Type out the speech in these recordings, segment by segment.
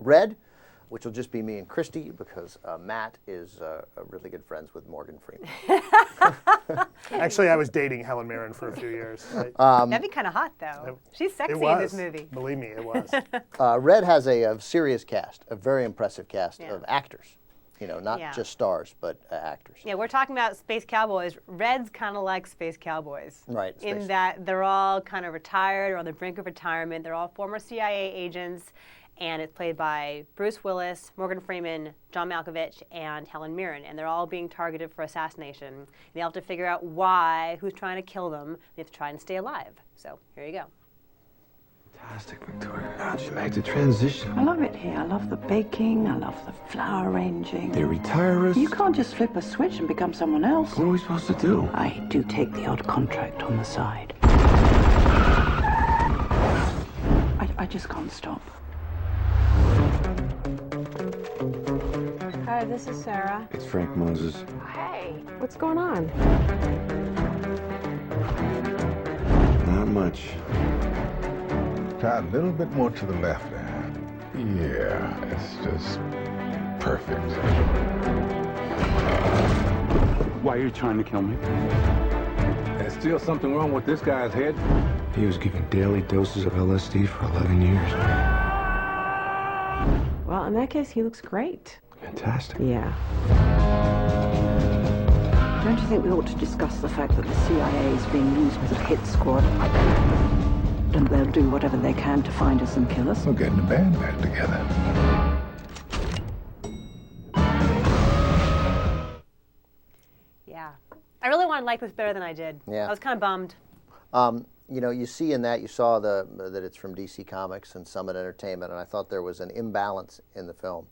Red, which will just be me and Christy because Matt is really good friends with Morgan Freeman. Actually, I was dating Helen Mirren for a few years. That'd be kind of hot, though. She's sexy in this movie. Believe me, it was. Red has a serious cast, a very impressive cast of actors. You know, not just stars, but actors. Yeah, we're talking about Space Cowboys. Red's kind of like Space Cowboys. Right. In that they're all kind of retired or on the brink of retirement. They're all former CIA agents. And it's played by Bruce Willis, Morgan Freeman, John Malkovich, and Helen Mirren. And they're all being targeted for assassination. They have to figure out why, who's trying to kill them. They have to try and stay alive. So here you go. Fantastic, Victoria. How'd you make the transition? I love it here. I love the baking. I love the flower arranging. They retire us? You can't just flip a switch and become someone else. What are we supposed to do? I do take the odd contract on the side. I just can't stop. Hi, this is Sarah. It's Frank Moses. Hey, what's going on? Not much. Try a little bit more to the left there. Yeah, it's just perfect. Why are you trying to kill me? There's still something wrong with this guy's head. He was given daily doses of LSD for 11 years. Well, in that case, he looks great. Fantastic. Yeah. Don't you think we ought to discuss the fact that the CIA is being used as a hit squad? And they'll do whatever they can to find us and kill us? We're getting the band back together. Yeah. I really wanted to like this better than I did. Yeah. I was kind of bummed. You know, you see in that, you saw that it's from DC Comics and Summit Entertainment, and I thought there was an imbalance in the film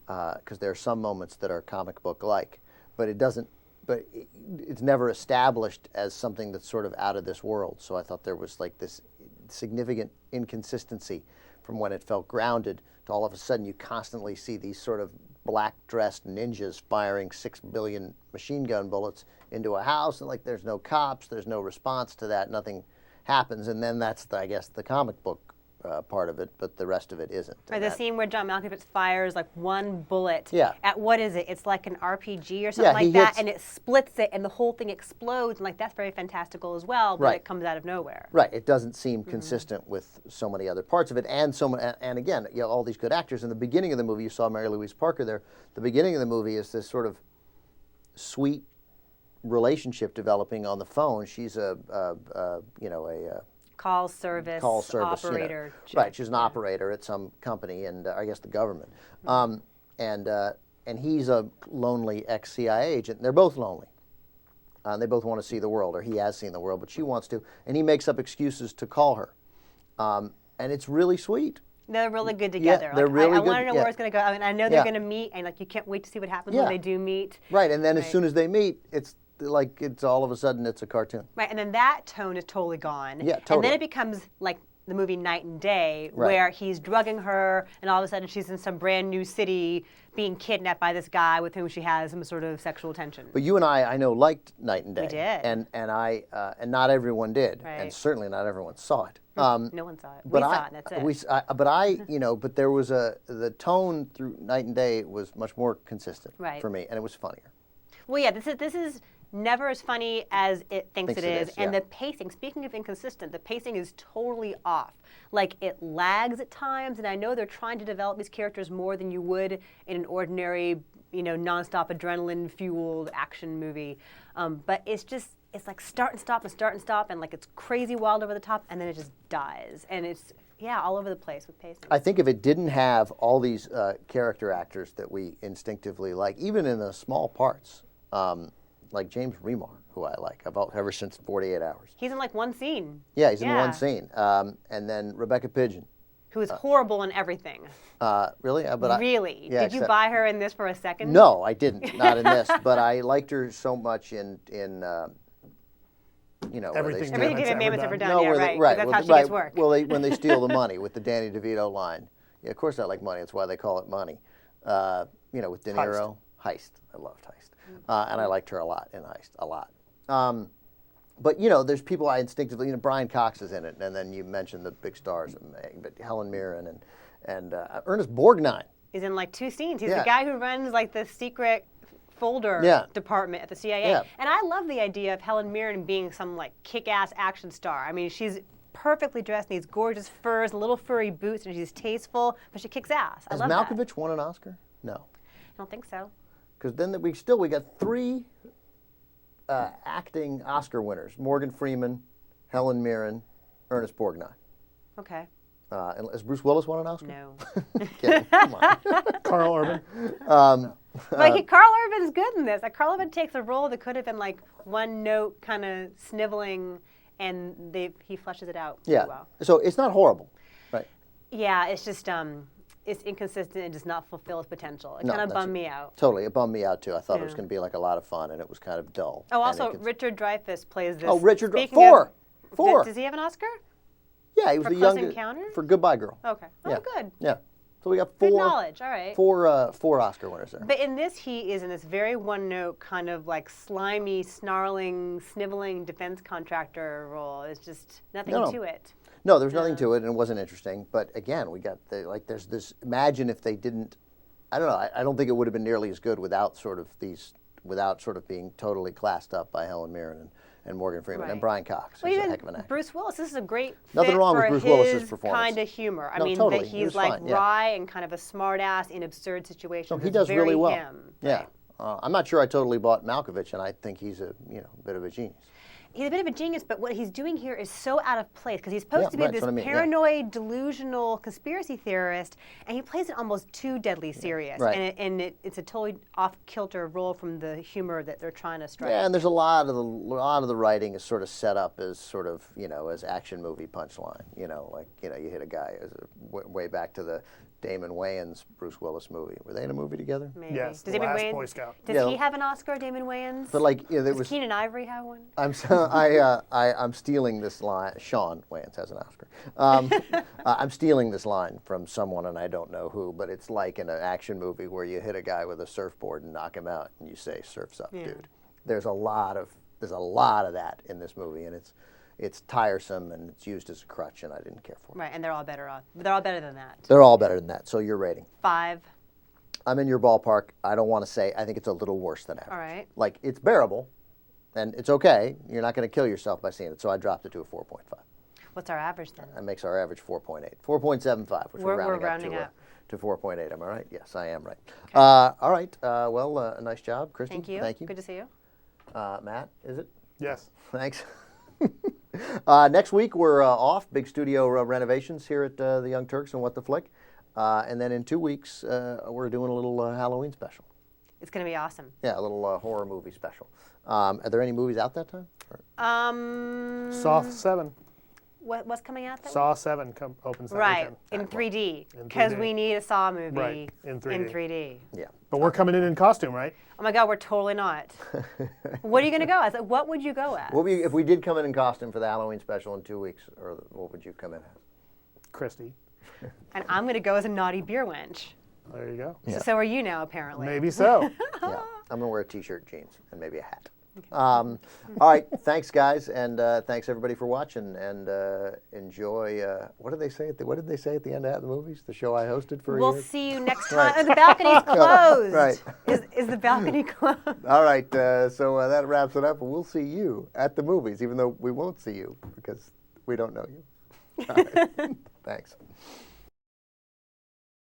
because there are some moments that are comic book-like, but it's never established as something that's sort of out of this world. So I thought there was like this significant inconsistency from when it felt grounded to all of a sudden you constantly see these sort of black-dressed ninjas firing 6 billion machine gun bullets into a house, and like there's no cops, there's no response to that, nothing happens, and then that's, I guess, the comic book part of it, but the rest of it isn't. Or the scene where John Malkovich fires like one bullet at, what is it? It's like an RPG or something like that, and it splits it, and the whole thing explodes, and like that's very fantastical as well, but it comes out of nowhere. Right. It doesn't seem consistent with so many other parts of it, and again, you know, all these good actors. In the beginning of the movie, you saw Mary-Louise Parker there. The beginning of the movie is this sort of sweet relationship developing on the phone. She's a call service operator. You know. Right, she's an operator at some company, and I guess the government. And he's a lonely ex-CIA agent. They're both lonely. They both want to see the world, or he has seen the world, but she wants to. And he makes up excuses to call her. And it's really sweet. They're really good together. Yeah, they're really good. I want to know where it's going to go. I mean, I know they're going to meet, and like you can't wait to see what happens when they do meet. Right, and then as soon as they meet, it's like it's all of a sudden it's a cartoon. Right, and then that tone is totally gone. Yeah, totally. And then it becomes like the movie Night and Day, where he's drugging her, and all of a sudden she's in some brand new city being kidnapped by this guy with whom she has some sort of sexual tension. But you and I know, liked Night and Day. We did. And not everyone did, and certainly not everyone saw it. No one saw it. We saw it, and that's it. But there was the tone through Night and Day was much more consistent for me, and it was funnier. Well, yeah, this is never as funny as it thinks it is. And the pacing, speaking of inconsistent, the pacing is totally off. Like, it lags at times, and I know they're trying to develop these characters more than you would in an ordinary, nonstop adrenaline-fueled action movie. But it's like start and stop, and like it's crazy wild over the top, and then it just dies. And it's, all over the place with pacing. I think if it didn't have all these character actors that we instinctively like, even in the small parts, like James Remar, who I like, ever since 48 Hours. He's in like one scene. Yeah, he's in one scene. And then Rebecca Pidgeon. Who is horrible in everything. Really? Really? Did you buy her in this for a second? No, I didn't. Not in this. But I liked her so much in Everything David Mamet's ever done. No, right. That's how she gets work. Well, when they steal the money with the Danny DeVito line. Yeah, of course I like money. That's why they call it money. With De Niro. Heist. I loved Heist. And I liked her a lot in Heist. A lot. But, there's people I instinctively, Brian Cox is in it, and then you mentioned the big stars, but Helen Mirren And Ernest Borgnine. He's in like 2 scenes. He's Yeah. the guy who runs like the secret folder Yeah. department at the CIA. Yeah. And I love the idea of Helen Mirren being some like kick-ass action star. I mean, she's perfectly dressed in these gorgeous furs and little furry boots, and she's tasteful, but she kicks ass. I Has love that. Malkovich won an Oscar? No. I don't think so. Because then we got 3 acting Oscar winners: Morgan Freeman, Helen Mirren, Ernest Borgnine. Okay. Has Bruce Willis won an Oscar? No. Kidding. Come on. Karl Urban. But Karl Urban's good in this. Like, Karl Urban takes a role that could have been like one note, kind of sniveling, and he fleshes it out Yeah. pretty well. So it's not horrible, right? Yeah, it's just it's inconsistent and does not fulfill its potential. It No, kind of that's bummed it. me out. Totally, it bummed me out too. I thought it was Yeah. going to be like a lot of fun, and it was kind of dull. Oh, And also it gets- Richard Dreyfuss plays this. Oh, Richard Speaking Four. of- Four. Does he have an Oscar? Yeah, he was For the Close young Encounter? for Goodbye Girl. Okay. Yeah. Oh, good. Yeah. So we got Good 4 knowledge. All right. four Oscar winners there. But in this, he is in this very one-note kind of like slimy, snarling, sniveling defense contractor role. It's just nothing No. to it. No, there's nothing to it, and it wasn't interesting. But again, we got there's this. Imagine if they didn't. I don't know. I don't think it would have been nearly as good without sort of being totally classed up by Helen Mirren and Morgan Freeman and Right. Brian Cox. Well, Who's a even heck of an actor. Bruce Willis, this is a great Nothing fit wrong with for Bruce Willis's his performance. kind of humor. I No, mean, totally. that He he's was like fine, yeah. wry and kind of a smart-ass in absurd situations. So he It's does very really well. him. Yeah. Right. I'm not sure I totally bought Malkovich, and I think he's a bit of a genius. He's a bit of a genius, but what he's doing here is so out of place because he's supposed Yeah, to be right, this that's what I mean, yeah. paranoid, delusional conspiracy theorist, and he plays it almost too deadly serious. Right. And it's a totally off-kilter role from the humor that they're trying to strike. Yeah, and there's a lot of the writing is sort of set up as sort of as action movie punchline. You hit a guy way back to the Damon Wayans Bruce Willis movie. Were they in a movie together? Maybe. Yes, Does The Damon Last Wayans, Boy Scout. Does Yeah. he have an Oscar, Damon Wayans? But like there Does was. Keenan Ivory have one? I'm stealing this line. Sean Wayans has an Oscar. I'm stealing this line from someone, and I don't know who, but it's like in an action movie where you hit a guy with a surfboard and knock him out, and you say, "Surf's up, dude." There's a lot of that in this movie, and it's tiresome and it's used as a crutch, and I didn't care for it. Right, and they're all better than that. They're all better than that. So your rating? 5. I'm in your ballpark. I don't want to say. I think it's a little worse than average. All right. Like it's bearable, and it's okay. You're not going to kill yourself by seeing it. So I dropped it to a 4.5. What's our average then? That makes our average 4.8. 4.75, which we're rounding, rounding up up. to 4.8. Am I right? Yes, I am right. All right. Well, nice job, Christy. Thank you. Thank you. Good to see you. Matt, is it? Yes. Thanks. Next week, we're off. Big studio renovations here at the Young Turks and What the Flick. And then in 2 weeks, we're doing a little Halloween special. It's going to be awesome. Yeah, a little horror movie special. Are there any movies out that time? Saw 7. What's coming out then? Saw 7 opens that Right, weekend. in 3D. In Because 3D. we need a Saw movie Right, in 3D. in 3D. Yeah. But we're coming in costume, right? Oh my God, we're totally not. What are you going to go as? What would you go as? If we did come in costume for the Halloween special in 2 weeks, or what would you come in as? Christy. And I'm going to go as a naughty beer wench. There you go. So are you now, apparently. Maybe so. Yeah, I'm gonna wear a t-shirt, jeans, and maybe a hat. All right, thanks guys, and thanks everybody for watching. And enjoy. What did they say at the end of the movies? The show I hosted for a We'll year. see you next time. Right. Oh, the balcony's closed. Right. Is the balcony closed? All right, so that wraps it up. We'll see you at the movies, even though we won't see you because we don't know you. All right. Thanks.